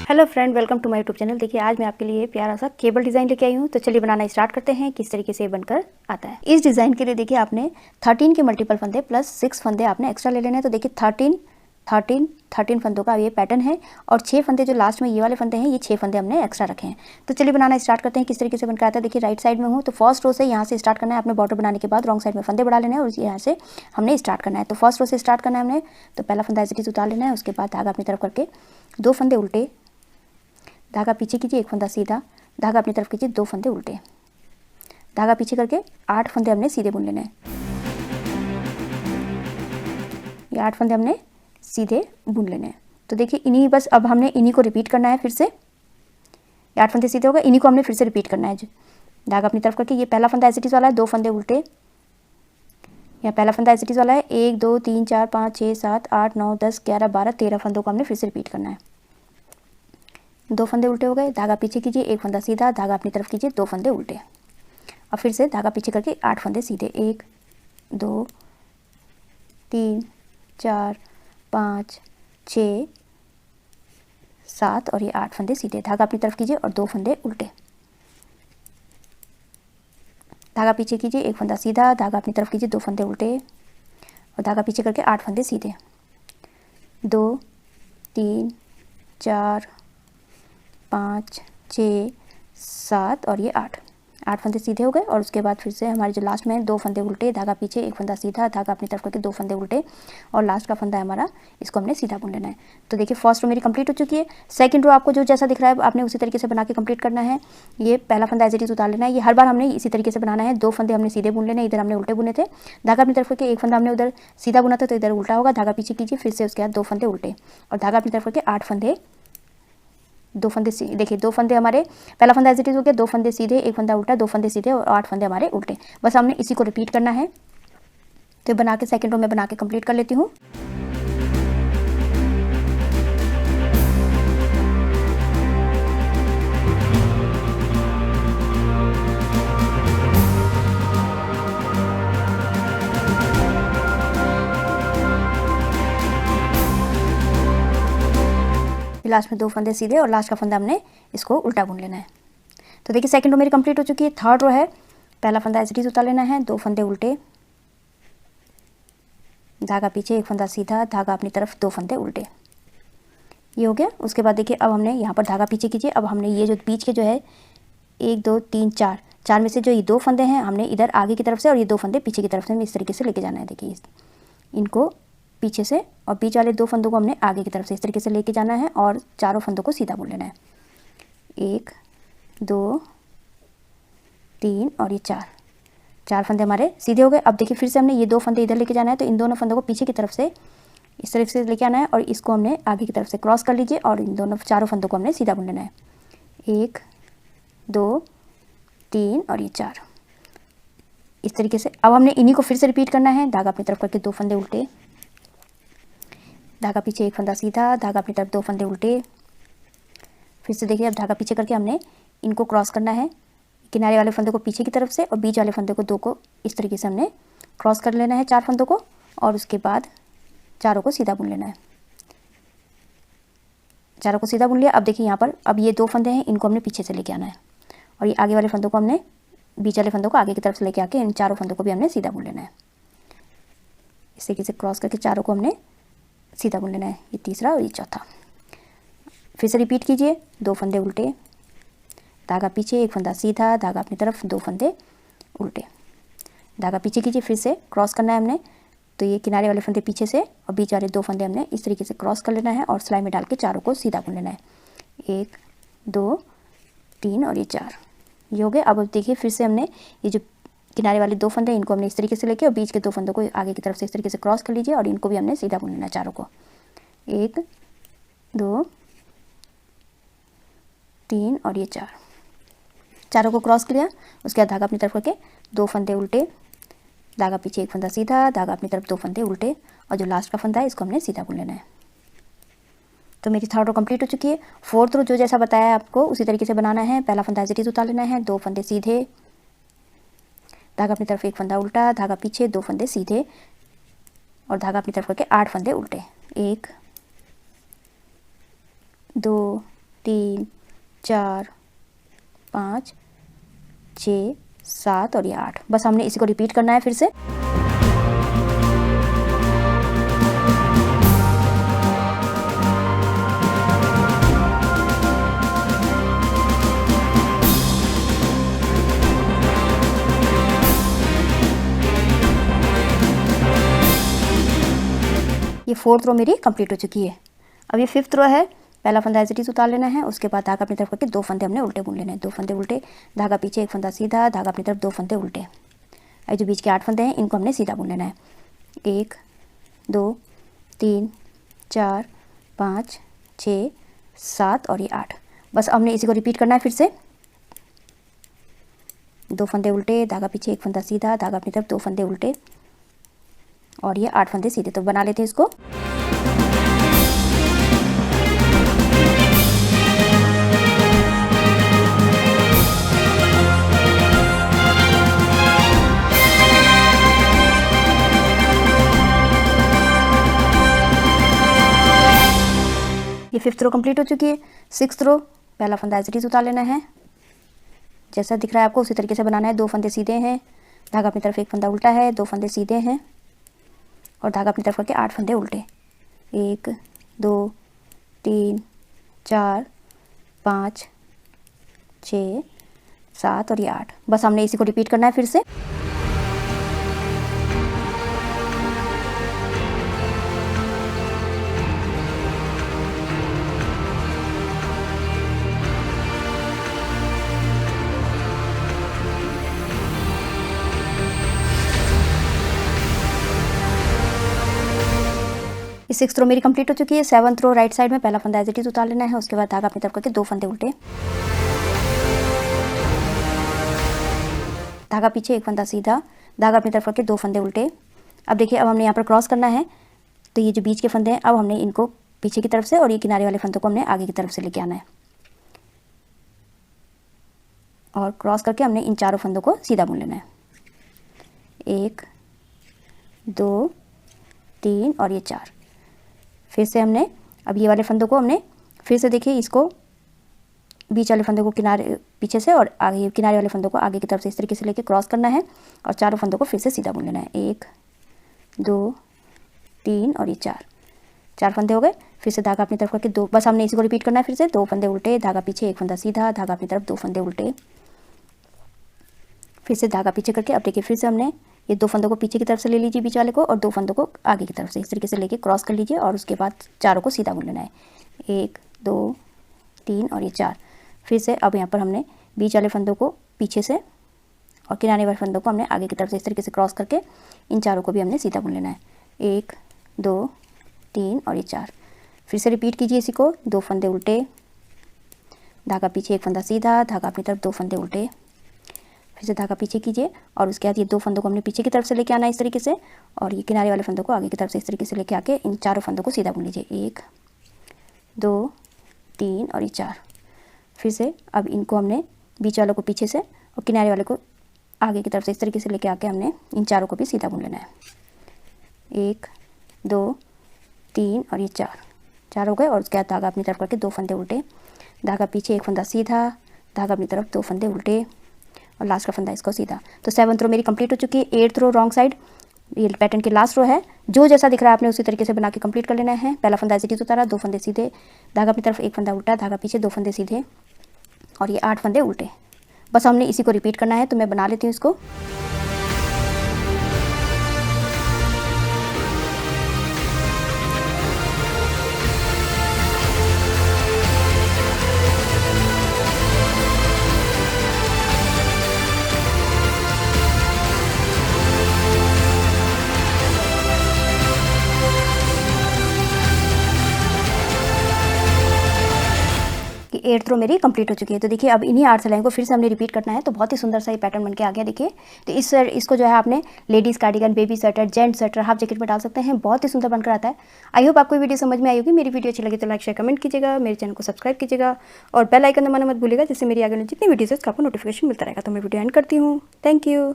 Hello friend, welcome to my YouTube channel. देखिए आज मैं आपके लिए प्यारा सा केबल डिज़ाइन लेके आई हूँ। तो चलिए बनाना स्टार्ट करते हैं किस तरीके से बनकर आता है। इस डिज़ाइन के लिए देखिए आपने 13 के मल्टीपल फंदे प्लस 6 फंदे आपने एक्स्ट्रा ले लेने हैं। तो देखिए 13 फंदों का ये पैटर्न है और 6 फंदे जो लास्ट में ये वाले फंदे हैं, ये 6 फंदे हमने एक्स्ट्रा रखे हैं। तो चलिए बनाना स्टार्ट करते हैं किस तरीके से बनकर आता है। देखिए राइट साइड में हूँ तो फर्स्ट रो से यहाँ से स्टार्ट करना है। आपने बॉर्डर बनाने के बाद रॉन्ग साइड में फंदे बढ़ा लेना है और यहाँ से हमने स्टार्ट करना है। तो फर्स्ट रो से स्टार्ट करना है हमने। तो पहला फंदा एज इट इज उतार लेना है। उसके बाद धागा अपनी तरफ करके 2 फंदे उल्टे, धागा पीछे कीजिए, 1 फंदा सीधा, धागा अपनी तरफ कीजिए, 2 फंदे उल्टे, धागा पीछे करके 8 फंदे हमने सीधे बुन लेने हैं। ये 8 फंदे हमने सीधे बुन लेने हैं। तो देखिए इन्हीं बस अब हमने इन्हीं को रिपीट करना है। फिर से 8 फंदे सीधे हो गए, इन्हीं को हमने फिर से रिपीट करना है। धागा अपनी तरफ करके ये पहला फंदा एज इट इज वाला है, 2 फंदे उल्टे, यहाँ पहला फंदा एज इट इज वाला है, 1 2 3 4 5 6 7 8 9 10 11 12 13 फंदों को हमने फिर से रिपीट करना है। 2 फंदे उल्टे हो गए, धागा पीछे कीजिए, 1 फंदा सीधा, धागा अपनी तरफ कीजिए, 2 फंदे उल्टे, और फिर से धागा पीछे करके 8 फंदे सीधे, 1 2 3 4 5 6 7 और ये 8 फंदे सीधे, धागा अपनी तरफ कीजिए और 2 फंदे उल्टे, धागा पीछे कीजिए, 1 फंदा सीधा, धागा अपनी तरफ कीजिए, 2 फंदे उल्टे और धागा पीछे करके 8 फंदे सीधे, 2 3 4 5 6 7 और ये 8 फंदे सीधे हो गए। और उसके बाद फिर से हमारे जो लास्ट में 2 फंदे उल्टे, धागा पीछे, 1 फंदा सीधा, धागा अपनी तरफ करके 2 फंदे उल्टे और लास्ट का फंदा है हमारा, इसको हमने सीधा बुन लेना है। तो देखिए फर्स्ट रो मेरी कंप्लीट हो चुकी है। सेकंड रो आपको जो जैसा दिख रहा है आपने उसी तरीके से बना के कंप्लीट करना है। ये पहला फंदा एज इट इज उतार लेना है। ये हर बार हमने इसी तरीके से बनाना है। 2 फंदे हमने सीधे बुन लेने, इधर हमने उल्टे बुने थे, धागा अपनी तरफ करके 1 फंदा हमने उधर सीधा बुना था तो इधर उल्टा होगा, धागा पीछे कीजिए, फिर से उसके बाद 2 फंदे उल्टे और धागा अपनी तरफ करके 8 फंदे, 2 फंदे देखिए 2 फंदे हमारे, पहला फंदा एज इट इज हो गया, 2 फंदे सीधे, 1 फंदा उल्टा, 2 फंदे सीधे और 8 फंदे हमारे उल्टे। बस हमने इसी को रिपीट करना है। तो बना के सेकंड रो में बना के कंप्लीट कर लेती हूँ। लास्ट में 2 फंदे सीधे और लास्ट का फंदा हमने इसको उल्टा बुन लेना है। तो देखिए सेकंड रो मेरी कंप्लीट हो चुकी है। थर्ड रो है, पहला फंदा एज इट इज उतार लेना है, 2 फंदे उल्टे, धागा पीछे, 1 फंदा सीधा, धागा अपनी तरफ, 2 फंदे उल्टे, ये हो गया। उसके बाद देखिए अब हमने यहाँ पर धागा पीछे कीजिए, अब हमने ये जो बीच के जो है 1 2 3 4 में से जो ये 2 फंदे हैं हमने इधर आगे की तरफ से और ये 2 फंदे पीछे की तरफ से हमें इस तरीके से लेके जाना है। देखिए इनको पीछे से और बीच वाले 2 फंदों को हमने आगे की तरफ से इस तरीके से लेके जाना है और चारों फंदों को सीधा बुन लेना है। 1 2 3 और ये 4 फंदे हमारे सीधे हो गए। अब देखिए फिर से हमने ये 2 फंदे इधर लेके जाना है, तो इन दोनों फंदों को पीछे की तरफ से इस तरफ से लेके आना है और इसको हमने आगे की तरफ से क्रॉस कर लीजिए और इन दोनों चारों फंदों को हमने सीधा बुन लेना है। 1 2 3 और ये 4 इस तरीके से। अब हमने इन्हीं को फिर से रिपीट करना है। धागा अपनी तरफ करके 2 फंदे उल्टे, धागा पीछे, 1 फंदा सीधा, धागा अपनी तरफ, 2 फंदे उल्टे, फिर से देखिए अब धागा पीछे करके हमने इनको क्रॉस करना है, किनारे वाले फंदे को पीछे की तरफ से और बीच वाले फंदे को 2 को इस तरीके से हमने क्रॉस कर लेना है 4 फंदों को और उसके बाद चारों को सीधा बुन लेना है। चारों को सीधा बुन लिया। अब देखिए यहाँ पर अब ये 2 फंदे हैं, इनको हमने पीछे से लेके आना है और ये आगे वाले फंदों को हमने, बीच वाले फंदों को आगे की तरफ से लेके आके इन चारों फंदों को भी हमने सीधा बुन लेना है। इस तरीके से क्रॉस करके चारों को हमने सीधा बुन लेना है। ये तीसरा और ये चौथा। फिर से रिपीट कीजिए। 2 फंदे उल्टे, धागा पीछे, 1 फंदा सीधा, धागा अपनी तरफ, 2 फंदे उल्टे, धागा पीछे कीजिए, फिर से क्रॉस करना है हमने। तो ये किनारे वाले फंदे पीछे से और बीच वाले 2 फंदे हमने इस तरीके से क्रॉस कर लेना है और सिलाई में डाल के चारों को सीधा बुन लेना है। 1 2 3 और ये 4 ये हो गए। अब देखिए फिर से हमने ये जो किनारे वाले 2 फंदे इनको हमने इस तरीके से लेके और बीच के 2 फंदों को आगे की तरफ से इस तरीके से क्रॉस कर लीजिए और इनको भी हमने सीधा बुन लेना है चारों को। 1 2 3 और ये 4 चारों को क्रॉस किया। उसके बाद धागा अपनी तरफ करके 2 फंदे उल्टे, धागा पीछे, 1 फंदा सीधा, धागा अपनी तरफ, 2 फंदे उल्टे और जो लास्ट का फंदा है इसको हमने सीधा बुन लेना है। तो मेरी थर्ड रो कंप्लीट हो चुकी है। फोर्थ रो जो जैसा बताया आपको उसी तरीके से बनाना है। पहला फंदा एज इट इज उतार लेना है, 2 फंदे सीधे, धागा अपनी तरफ, 1 फंदा उल्टा, धागा पीछे, 2 फंदे सीधे और धागा अपनी तरफ करके 8 फंदे उल्टे। 1 2 3 4 5 6 7 और ये 8। बस हमने इसी को रिपीट करना है फिर से। ये 4th रो मेरी कंप्लीट हो चुकी है। अब ये 5th रो है। पहला फंदा एज इट इज उतार लेना है, उसके बाद धागा अपनी तरफ करके 2 फंदे हमने उल्टे बुन लेने हैं। 2 फंदे उल्टे, धागा पीछे, 1 फंदा सीधा, धागा अपनी तरफ, 2 फंदे उल्टे। अब जो बीच के 8 फंदे हैं इनको हमने सीधा बुन लेना है। 1 2 3 4 5 6 7 और ये 8। बस हमने इसी को रिपीट करना है फिर से। 2 फंदे उल्टे, धागा पीछे, 1 फंदा सीधा, धागा अपनी तरफ, 2 फंदे उल्टे और ये 8 फंदे सीधे। तो बना लेते हैं इसको। ये 5th रो कंप्लीट हो चुकी है। 6th रो, पहला फंदा एज इट इज उतार लेना है, जैसा दिख रहा है आपको उसी तरीके से बनाना है। 2 फंदे सीधे हैं, धागा अपनी तरफ, 1 फंदा उल्टा है, 2 फंदे सीधे हैं और धागा अपनी तरफ करके 8 फंदे उल्टे। 1 2 3 4 5 6 7 और ये 8। बस हमने इसी को रिपीट करना है फिर से। ये 6th रो मेरी कंप्लीट हो चुकी है। 7th रो राइट साइड में पहला फंदा एज इट इज उतार लेना है, उसके बाद धागा अपनी तरफ करके 2 फंदे उल्टे, धागा पीछे, 1 फंदा सीधा, धागा अपनी तरफ करके 2 फंदे उल्टे। अब देखिए, अब हमने यहाँ पर क्रॉस करना है, तो ये जो बीच के फंदे हैं अब हमने इनको पीछे की तरफ से और ये किनारे वाले फंदों को हमने आगे की तरफ से लेके आना है और क्रॉस करके हमने इन चारों फंदों को सीधा बुन लेना है। 1 2 3 और ये 4। फिर से हमने अब ये वाले फंदों को हमने फिर से देखिए, इसको बीच वाले फंदों को किनारे पीछे से और आगे किनारे वाले फंदों को आगे की तरफ से इस तरीके से लेके क्रॉस करना है और चारों फंदों को फिर से सीधा बुन लेना है। 1 2 3 और ये 4 फंदे हो गए। फिर से धागा अपनी तरफ करके 2, बस हमने इसी को रिपीट करना है फिर से। 2 फंदे उल्टे, धागा पीछे, 1 फंदा सीधा, धागा अपनी तरफ, 2 फंदे उल्टे, फिर से धागा पीछे करके अब देखिए फिर से हमने ये 2 फंदों को पीछे की तरफ से ले लीजिए बीच वाले को और 2 फंदों को आगे की तरफ से इस तरीके से लेके क्रॉस कर लीजिए और उसके बाद चारों को सीधा बुन लेना है। 1 2 3 और ये 4। फिर से अब यहाँ पर हमने बीच वाले फंदों को पीछे से और किनारे वाले फंदों को हमने आगे की तरफ से इस तरीके से क्रॉस करके इन चारों को भी हमने सीधा बुन लेना है। 1 2 3 और ये 4। फिर से रिपीट कीजिए इसी को। 2 फंदे उल्टे, धागा पीछे, 1 फंदा सीधा, धागा अपनी तरफ, 2 फंदे उल्टे, फिर से धागा पीछे कीजिए और उसके बाद ये 2 फंदों को हमने पीछे की तरफ से लेके आना है इस तरीके से और ये किनारे वाले फंदों को आगे की तरफ से इस तरीके से लेके आके इन चारों फंदों को सीधा बुन लीजिए। 1 2 3 और ये 4। फिर से अब इनको हमने बीच वालों को पीछे से और किनारे वाले को आगे की तरफ से इस तरीके से लेके आके हमने इन चारों को भी सीधा बुन लेना है। 1 2 3 और ये 4 हो गए और उसके बाद धागा अपनी तरफ करके 2 फंदे उल्टे, धागा पीछे, 1 फंदा सीधा, धागा अपनी तरफ, 2 फंदे उल्टे और लास्ट का फंदा इसको सीधा। तो 7th रो मेरी कंप्लीट हो चुकी है। 8th रो रॉन्ग साइड, ये पैटर्न की लास्ट रो है। जो जैसा दिख रहा है आपने उसी तरीके से बना के कंप्लीट कर लेना है। पहला फंदा ऐसे उतारा, 2 फंदे सीधे, धागा अपनी तरफ, 1 फंदा उल्टा, धागा पीछे, 2 फंदे सीधे और ये 8 फंदे उल्टे। बस हमने इसी को रिपीट करना है। तो मैं बना लेती हूँ इसको। कि 8th रो मेरी कंप्लीट हो चुकी है। तो देखिए अब इन्हीं 8 सिलाई को फिर से हमने रिपीट करना है। तो बहुत ही सुंदर सा ये पैटर्न बनके आ गया। देखिए तो इसको जो है आपने ladies cardigan, baby sweater, gents sweater, half jacket में डाल सकते हैं। बहुत ही सुंदर बनकर आता है। आई होप आपको वीडियो समझ में आई होगी। मेरी वीडियो अच्छी लगी तो लाइक शेयर कमेंट कीजिएगा, मेरे चैनल को सब्सक्राइब कीजिएगा और बेल आइकन दबाना मत भूलिएगा, जिससे मेरी आगे जितनी वीडियोज़ है उसका आपको नोटिफिकेशन मिलता रहेगा। तो मैं वीडियो एंड करती हूँ। Thank you.